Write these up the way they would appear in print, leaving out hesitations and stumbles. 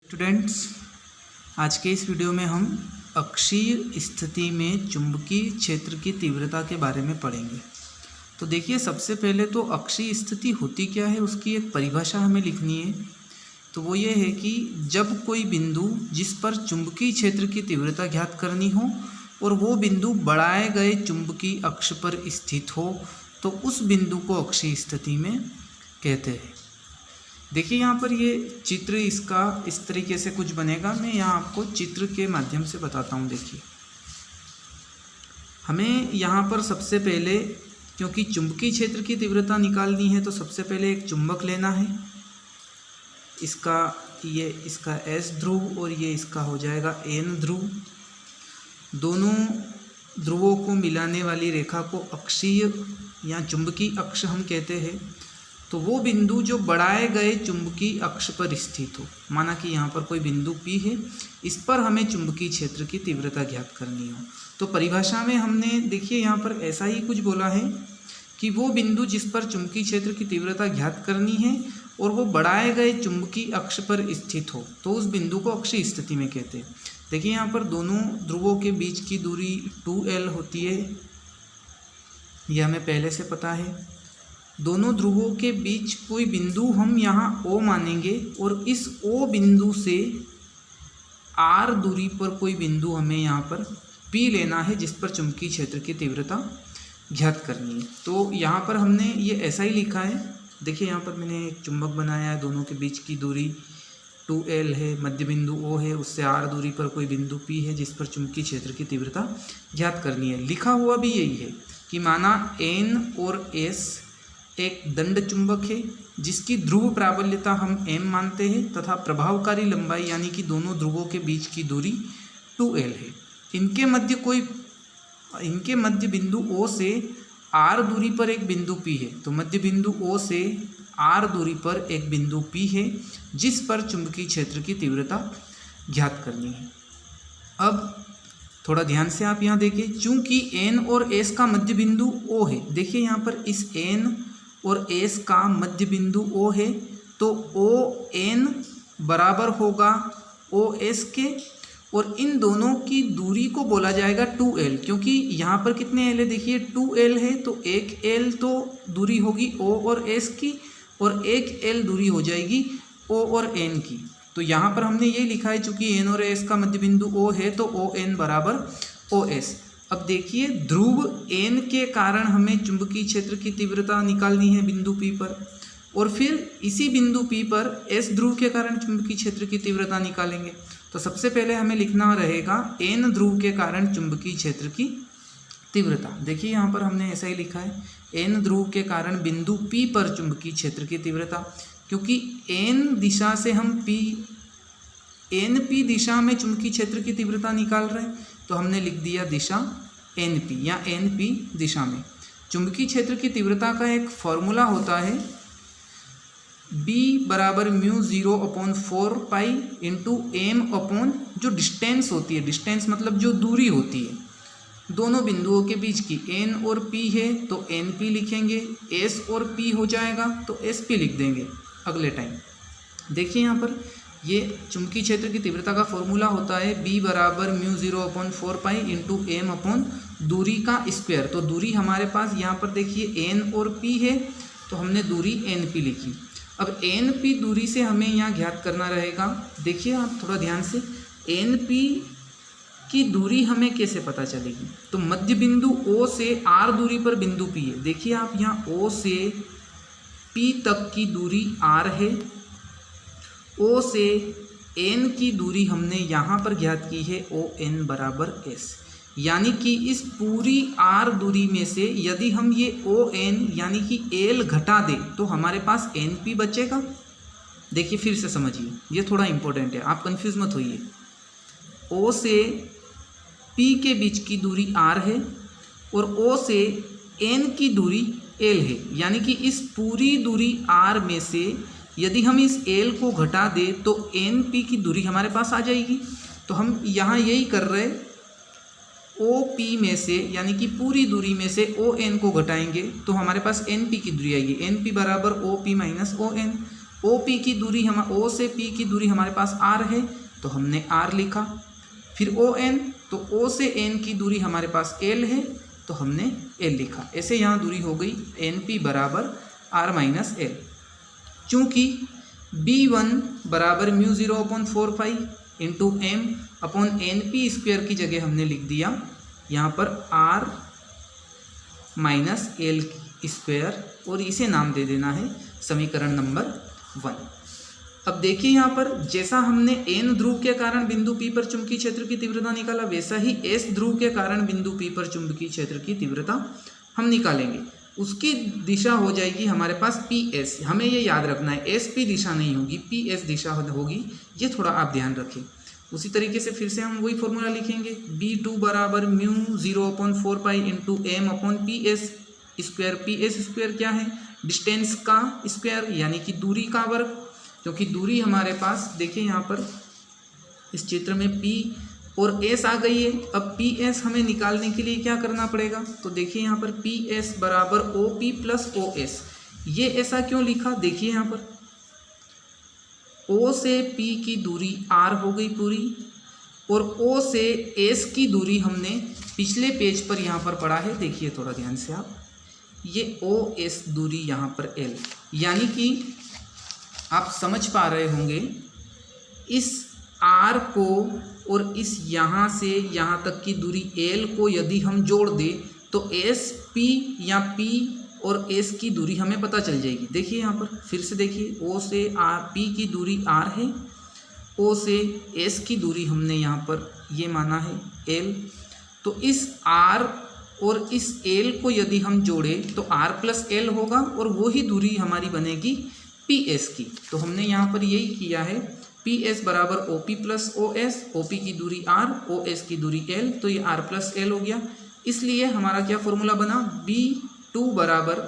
Students, आज के इस वीडियो में हम अक्षीय स्थिति में चुंबकीय क्षेत्र की तीव्रता के बारे में पढ़ेंगे। तो देखिए, सबसे पहले तो अक्षीय स्थिति होती क्या है उसकी एक परिभाषा हमें लिखनी है। तो वो ये है कि जब कोई बिंदु जिस पर चुंबकीय क्षेत्र की तीव्रता ज्ञात करनी हो और वो बिंदु बढ़ाए गए चुंबकीय अक्ष पर स्थित हो तो उस बिंदु को अक्षीय स्थिति में कहते हैं। देखिए, यहाँ पर ये चित्र इसका इस तरीके से कुछ बनेगा। मैं यहाँ आपको चित्र के माध्यम से बताता हूँ। देखिए, हमें यहाँ पर सबसे पहले, क्योंकि चुंबकीय क्षेत्र की तीव्रता निकालनी है, तो सबसे पहले एक चुंबक लेना है। ये इसका S ध्रुव और ये इसका हो जाएगा N ध्रुव। दोनों ध्रुवों को मिलाने वाली रेखा को अक्षीय या चुंबकीय अक्ष हम कहते हैं। तो वो बिंदु जो बढ़ाए गए चुंबकीय अक्ष पर स्थित हो, माना कि यहाँ पर कोई बिंदु P है, इस पर हमें चुंबकीय क्षेत्र की तीव्रता ज्ञात करनी हो। तो परिभाषा में हमने देखिए यहाँ पर ऐसा ही कुछ बोला है कि वो बिंदु जिस पर चुंबकीय क्षेत्र की तीव्रता ज्ञात करनी है और वो बढ़ाए गए चुंबकीय अक्ष पर स्थित हो तो उस बिंदु को अक्षीय स्थिति में कहते हैं। देखिए, यहाँ पर दोनों ध्रुवों के बीच की दूरी 2L होती है, यह हमें पहले से पता है। दोनों ध्रुवों के बीच कोई बिंदु हम यहाँ O मानेंगे और इस O बिंदु से R दूरी पर कोई बिंदु हमें यहाँ पर P लेना है जिस पर चुंबकीय क्षेत्र की तीव्रता ज्ञात करनी है। तो यहाँ पर हमने ये ऐसा ही लिखा है। देखिए, यहाँ पर मैंने एक चुंबक बनाया है, दोनों के बीच की दूरी 2L है, मध्य बिंदु O है, उससे R दूरी पर कोई बिंदु P है जिस पर चुंबकीय क्षेत्र की तीव्रता ज्ञात करनी है। लिखा हुआ भी यही है कि माना N और S एक दंड चुंबक है जिसकी ध्रुव प्राबल्यता हम m मानते हैं तथा प्रभावकारी लंबाई यानी कि दोनों ध्रुवों के बीच की दूरी 2L है। इनके मध्य बिंदु O से R दूरी पर एक बिंदु P है। तो मध्य बिंदु O से R दूरी पर एक बिंदु P है जिस पर चुंबकीय क्षेत्र की तीव्रता ज्ञात करनी है। अब थोड़ा ध्यान से आप यहाँ देखिए, चूंकि N और S का मध्य बिंदु O है। देखिए, यहाँ पर इस N और S का मध्य बिंदु O है तो ON बराबर होगा OS के, और इन दोनों की दूरी को बोला जाएगा 2L, क्योंकि यहाँ पर कितने L है, देखिए 2L है तो एक L तो दूरी होगी O और S की और एक L दूरी हो जाएगी O और N की। तो यहाँ पर हमने ये लिखा है, चूंकि N और S का मध्य बिंदु O है तो ON बराबर OS। अब देखिए, ध्रुव N के कारण हमें चुंबकीय क्षेत्र की तीव्रता निकालनी है बिंदु P पर, और फिर इसी बिंदु P पर S ध्रुव के कारण चुंबकीय क्षेत्र की तीव्रता निकालेंगे। तो सबसे पहले हमें लिखना रहेगा N ध्रुव के कारण चुंबकीय क्षेत्र की तीव्रता। देखिए, यहाँ पर हमने ऐसा ही लिखा है, N ध्रुव के कारण बिंदु P पर चुंबकीय क्षेत्र की तीव्रता। क्योंकि N दिशा से हम NP दिशा में चुंबकीय क्षेत्र की तीव्रता निकाल रहे हैं, तो हमने लिख दिया दिशा NP या NP दिशा में। चुंबकीय क्षेत्र की तीव्रता का एक फॉर्मूला होता है B बराबर μ0/4 पाई इंटू M अपॉन जो डिस्टेंस होती है, डिस्टेंस मतलब जो दूरी होती है दोनों बिंदुओं के बीच की। N और P है तो NP लिखेंगे, S और P हो जाएगा तो SP लिख देंगे अगले टाइम। देखिए, यहाँ पर ये चुंबकीय क्षेत्र की तीव्रता का फॉर्मूला होता है B बराबर μ0/4 पाई इंटू M अपॉन दूरी का स्क्वायर। तो दूरी हमारे पास यहाँ पर देखिए N और P है तो हमने दूरी NP लिखी। अब NP दूरी से हमें यहाँ ज्ञात करना रहेगा। देखिए, आप थोड़ा ध्यान से, NP की दूरी हमें कैसे पता चलेगी, तो मध्य बिंदु O से R दूरी पर बिंदु P है। देखिए, आप यहाँ O से P तक की दूरी R है, O से N की दूरी हमने यहाँ पर ज्ञात की है ON बराबर S। यानी कि इस पूरी R दूरी में से यदि हम ये ON यानी कि L घटा दें तो हमारे पास NP बचेगा। देखिए, फिर से समझिए, ये थोड़ा इम्पोर्टेंट है, आप कंफ्यूज मत होइए। O से P के बीच की दूरी R है और O से N की दूरी L है। यानी कि इस पूरी दूरी R में से यदि हम इस L को घटा दें तो NP की दूरी हमारे पास आ जाएगी। तो हम यहाँ यही कर रहे, OP में से यानी कि पूरी दूरी में से ON को घटाएंगे तो हमारे पास NP की दूरी आएगी। NP बराबर OP minus ON। O P की दूरी ओ से पी की दूरी हमारे पास आर है तो हमने आर लिखा। फिर ओ एन, तो ओ से एन की दूरी हमारे पास एल है तो हमने एल लिखा। ऐसे यहाँ दूरी हो गई एन पी बराबर आर माइनस एल। चूँकि B1 बराबर mu 0/4 into M upon N P square की जगह हमने लिख दिया यहाँ पर आर माइनस एल स्क्वेयर, और इसे नाम दे देना है समीकरण नंबर 1। अब देखिए यहाँ पर जैसा हमने एन ध्रुव के कारण बिंदु P पर चुंबकीय क्षेत्र की तीव्रता निकाला, वैसा ही एस ध्रुव के कारण बिंदु P पर चुंबकीय क्षेत्र की तीव्रता हम निकालेंगे। उसकी दिशा हो जाएगी हमारे पास PS। हमें ये याद रखना है SP दिशा नहीं होगी, PS दिशा होगी, ये थोड़ा आप ध्यान रखें। उसी तरीके से फिर से हम वही फॉर्मूला लिखेंगे, B2 बराबर mu 0/4 into M upon PS square. PS square क्या है? डिस्टेंस का स्क्वायर यानी कि दूरी का वर्ग, क्योंकि दूरी हमारे पास देखिए यहाँ पर इस चित्र में P और S आ गई है। अब PS हमें निकालने के लिए क्या करना पड़ेगा? तो देखिए यहाँ पर PS बराबर OP प्लस OS। ये ऐसा क्यों लिखा? देखिए यहाँ पर O से P की दूरी R हो गई पूरी, और O से S की दूरी हमने पिछले पेज पर यहाँ पर पढ़ा है, देखिए थोड़ा ध्यान से आप, ये OS दूरी यहाँ पर L, यानी कि आप समझ पा रहे होंगे इस R को और इस यहाँ से यहाँ तक की दूरी L को यदि हम जोड़ दें तो SP या P और S की दूरी हमें पता चल जाएगी। देखिए यहाँ पर फिर से देखिए, O से P की दूरी R है, O से S की दूरी हमने यहाँ पर ये माना है L। तो इस R और इस L को यदि हम जोड़ें तो R प्लस L होगा और वही दूरी हमारी बनेगी PS की। तो हमने यहाँ पर यही किया है, PS बराबर OP प्लस OS, OP की दूरी R, OS की दूरी L, तो ये R प्लस L हो गया। इसलिए हमारा क्या फॉर्मूला बना? B2 बराबर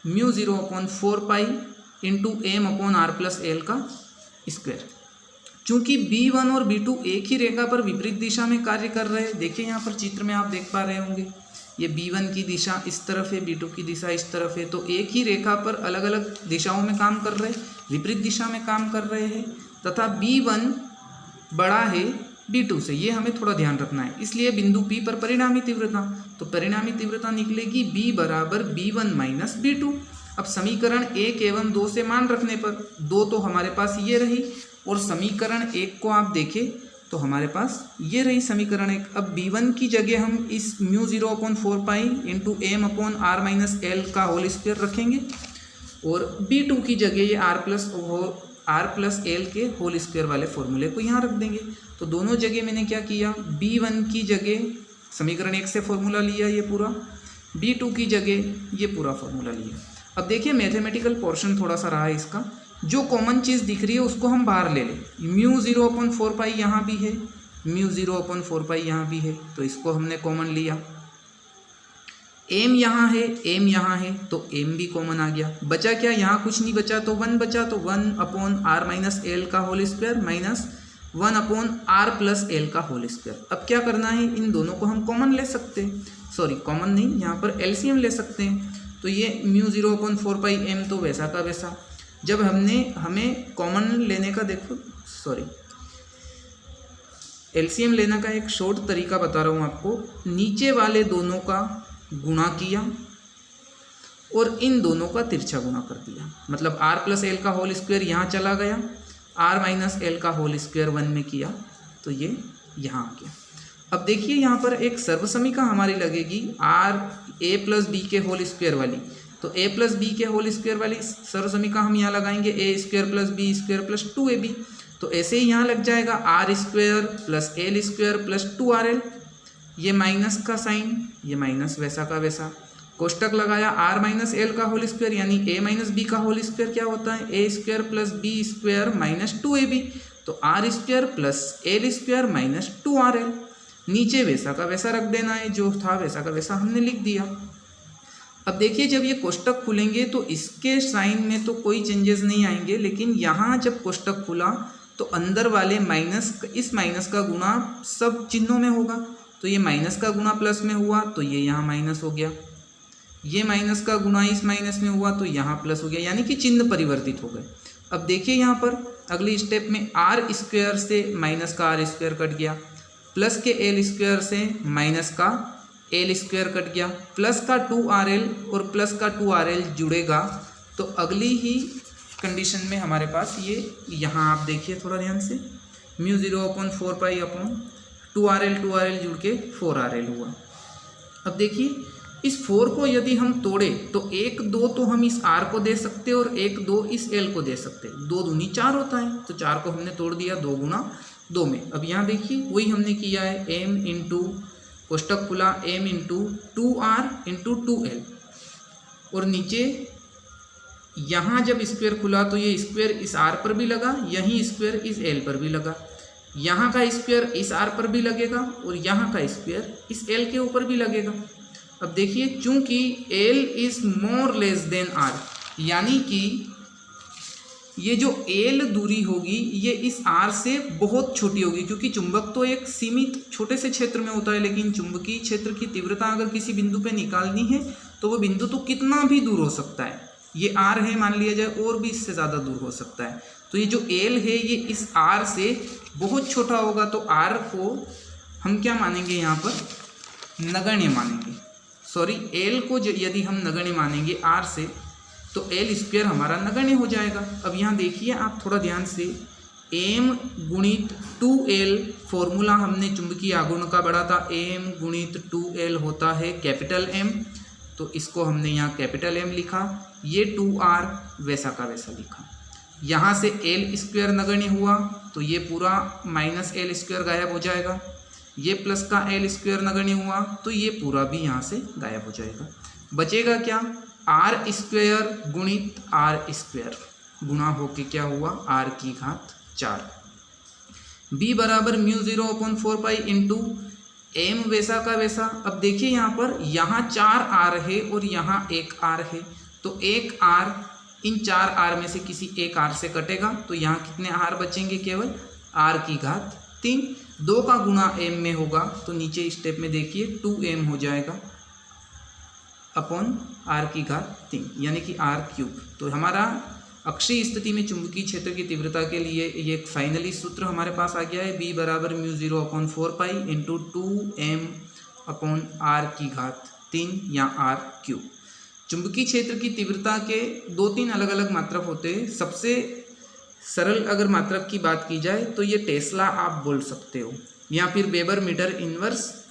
mu 0/4 into M upon R plus L का स्क्वायर। चूँकि B1 और B2 एक ही रेखा पर विपरीत दिशा में कार्य कर रहे हैं, देखिए यहाँ पर चित्र में आप देख पा रहे होंगे, ये B1 की दिशा इस तरफ है, B2 की दिशा इस तरफ है, तो एक ही रेखा पर अलग अलग दिशाओं में काम कर रहे हैं, विपरीत दिशा में काम कर रहे हैं, तथा B1 बड़ा है B2 से, ये हमें थोड़ा ध्यान रखना है। इसलिए बिंदु P पर परिणामी तीव्रता, तो परिणामी तीव्रता निकलेगी B बराबर B1 माइनस B2। अब समीकरण 1 एवं 2 से मान रखने पर 2 तो हमारे पास ये रही, और समीकरण 1 को आप देखें तो हमारे पास ये रही समीकरण 1। अब B1 की जगह हम इस mu 0/4 into M upon R minus L का होल स्क्वायर रखेंगे, और B2 की जगह ये R प्लस L के होल स्क्वायर वाले फॉर्मूले को यहाँ रख देंगे। तो दोनों जगह मैंने क्या किया, B1 की जगह समीकरण 1 से फॉर्मूला लिया ये पूरा, B2 की जगह ये पूरा फॉर्मूला लिया। अब देखिए मैथमेटिकल पोर्शन थोड़ा सा रहा है इसका, जो कॉमन चीज़ दिख रही है उसको हम बाहर ले लें। म्यू 0/4 यहाँ भी है, म्यू 0/4 यहाँ भी है, तो इसको हमने कॉमन लिया। एम यहाँ है, एम यहाँ है, तो एम भी कॉमन आ गया। बचा क्या? यहाँ कुछ नहीं बचा, तो 1 बचा, तो 1/R माइनस L का whole square minus 1/R plus L का होल स्क्वायर। अब क्या करना है, इन दोनों को हम कॉमन ले सकते हैं, सॉरी कॉमन नहीं, यहाँ पर LCM ले सकते हैं। तो ये म्यू 0/4 एम तो वैसा का वैसा। जब हमें कॉमन लेने का, देखो सॉरी LCM लेने का एक शॉर्ट तरीका बता रहा हूँ आपको, नीचे वाले दोनों का गुणा किया और इन दोनों का तिरछा गुणा कर दिया, मतलब R प्लस L का होल स्क्वायर यहाँ चला गया, R माइनस L का होल स्क्वायर 1 में किया, तो ये यहाँ आ गया। अब देखिए यहाँ पर एक सर्वसमीका हमारी लगेगी R A प्लस B के होल स्क्वायर वाली, तो A प्लस B के होल स्क्वायर वाली सर्वसमीका हम यहाँ लगाएंगे A square plus B square plus 2AB। तो ऐसे ही यहाँ लग जाएगा R square plus L square plus 2RL, ये माइनस का साइन, ये माइनस वैसा का वैसा, कोष्टक लगाया R माइनस L का होल स्क्वायर यानी A माइनस B का होल स्क्वायर क्या होता है, A square plus B square minus 2AB, तो R square plus L square minus 2RL। नीचे वैसा का वैसा रख देना है, जो था वैसा का वैसा हमने लिख दिया। अब देखिए जब ये कोष्टक खुलेंगे तो इसके साइन में तो कोई चेंजेस नहीं आएंगे, लेकिन यहाँ जब कोष्टक खुला तो अंदर वाले माइनस, इस माइनस का गुणा सब चिन्हों में होगा, तो ये माइनस का गुणा प्लस में हुआ तो ये यहाँ माइनस हो गया। ये माइनस का गुणा इस माइनस में हुआ तो यहाँ प्लस हो गया, यानी कि चिन्ह परिवर्तित हो गए। अब देखिए यहाँ पर अगली स्टेप में आर स्क्वायर से माइनस का आर स्क्वायर कट गया, प्लस के एल स्क्वायर से माइनस का एल स्क्वायर कट गया, प्लस का 2RL और प्लस का 2RL जुड़ेगा तो अगली ही कंडीशन में हमारे पास ये यहाँ आप देखिए थोड़ा ध्यान से, म्यू 0/4π/2RL 2RL जुड़ के 4RL हुआ। अब देखिए इस 4 को यदि हम तोड़े तो 1 2 तो हम इस R को दे सकते हैं और 1 2 इस L को दे सकते हैं, 2 दूनी 4 होता है तो 4 को हमने तोड़ दिया 2 गुणा 2 में। अब यहाँ देखिए वही हमने किया है, m इंटू कोष्टक खुला m into 2R into 2L और नीचे यहाँ जब स्क्वायर खुला तो ये स्क्वायर इस R पर भी लगा, यहीं स्क्वायर इस L पर भी लगा, यहाँ का स्क्वायर इस R पर भी लगेगा और यहाँ का स्क्वायर इस L के ऊपर भी लगेगा। अब देखिए चूंकि L is more less than R, यानी कि ये जो L दूरी होगी ये इस R से बहुत छोटी होगी, क्योंकि चुंबक तो एक सीमित छोटे से क्षेत्र में होता है, लेकिन चुंबकीय क्षेत्र की तीव्रता अगर किसी बिंदु पे निकालनी है तो वो बिंदु तो कितना भी दूर हो सकता है, ये R है मान लिया जाए और भी इससे ज़्यादा दूर हो सकता है। तो ये जो L है ये इस R से बहुत छोटा होगा, तो R को हम क्या मानेंगे यहाँ पर, नगण्य मानेंगे। सॉरी, L को यदि हम नगण्य मानेंगे R से तो L स्क्वायर हमारा नगण्य हो जाएगा। अब यहाँ देखिए आप थोड़ा ध्यान से, m गुणित 2L फॉर्मूला हमने चुंबकीय आघूर्ण का पढ़ा था, m गुणित 2L होता है कैपिटल M, तो इसको हमने यहाँ कैपिटल M लिखा, ये 2R वैसा का वैसा लिखा। यहाँ से L स्क्वायर नगण्य हुआ तो ये पूरा माइनस L स्क्वायर गायब हो जाएगा, ये प्लस का L स्क्वायर नगण्य हुआ तो ये पूरा भी यहाँ से गायब हो जाएगा। बचेगा क्या, R स्क्वायर गुणित R स्क्वायर गुणा होके क्या हुआ R की घात 4। B बराबर म्यू 0/4π इंटू M वैसा का वैसा। अब देखिए यहाँ पर, यहाँ 4R है और यहाँ 1R है, तो 1R इन 4R में से किसी एक R से कटेगा तो यहाँ कितने R बचेंगे, केवल R की घात 3। 2 का गुणा M में होगा तो नीचे स्टेप में देखिए 2M हो जाएगा अपॉन R की घात 3, यानी कि R3। तो हमारा अक्षीय स्थिति में चुंबकीय क्षेत्र की तीव्रता के लिए ये एक फाइनली सूत्र हमारे पास आ गया है, B बराबर mu 0/4π into 2M upon R की घात 3 या R3। चुंबकीय क्षेत्र की तीव्रता के 2-3 अलग अलग मात्रक होते हैं। सबसे सरल अगर मात्रक की बात की जाए तो ये टेस्ला आप बोल सकते हो, या फिर वेबर मीटर इनवर्स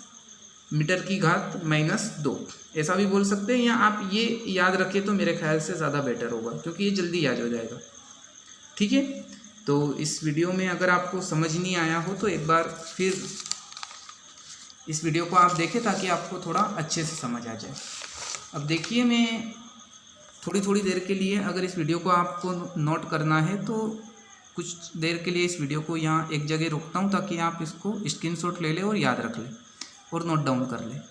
मीटर की घात -2 ऐसा भी बोल सकते हैं, या आप ये याद रखें तो मेरे ख्याल से ज़्यादा बेटर होगा, क्योंकि ये जल्दी याद हो जाएगा। ठीक है, तो इस वीडियो में अगर आपको समझ नहीं आया हो तो एक बार फिर इस वीडियो को आप देखें ताकि आपको थोड़ा अच्छे से समझ आ जाए। अब देखिए, मैं थोड़ी देर के लिए अगर इस वीडियो को आपको नोट करना है तो कुछ देर के लिए इस वीडियो को यहाँ एक जगह रोकता हूँ ताकि आप इसको स्क्रीनशॉट ले लें और याद रख लें और नोट डाउन कर लें।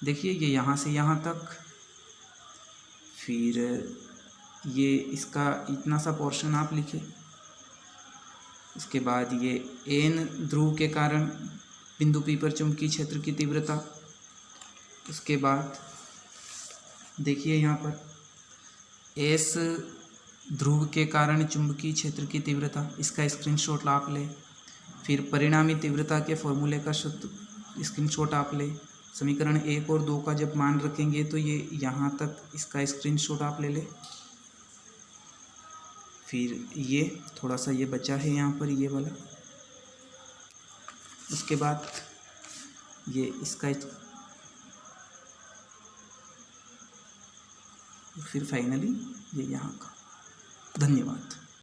देखिए ये यहाँ से यहाँ तक, फिर ये इसका इतना सा पोर्शन आप लिखें, उसके बाद ये N ध्रुव के कारण बिंदु P पर चुंबकीय क्षेत्र की तीव्रता, उसके बाद देखिए यहाँ पर S ध्रुव के कारण चुंबकीय क्षेत्र की तीव्रता, इसका स्क्रीनशॉट आप लें। फिर परिणामी तीव्रता के फॉर्मूले का स्क्रीनशॉट आप लें। समीकरण 1 और 2 का जब मान रखेंगे तो ये यहाँ तक इसका स्क्रीनशॉट आप ले लें। फिर ये थोड़ा सा ये बचा है यहाँ पर ये वाला, उसके बाद ये इसका, फिर फाइनली ये यहाँ का। धन्यवाद।